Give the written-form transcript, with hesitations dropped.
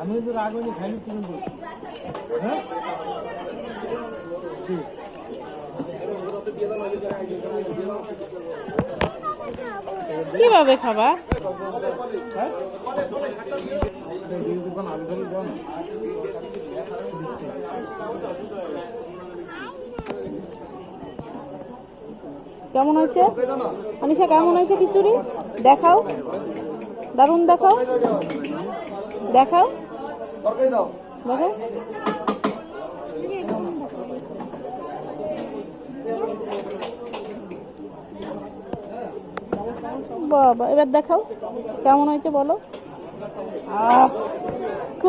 আমি তো রাগ হইনি খাইনি কিন্তু হ্যাঁ কিভাবে খাবা? কেমন হয়েছে আনিশা? কেমন হয়েছে খিচুড়ি? দেখাও, দারুন দেখাও, দেখাও, দেখো। বাবা, এবার দেখাও কেমন হয়েছে বলো। খুব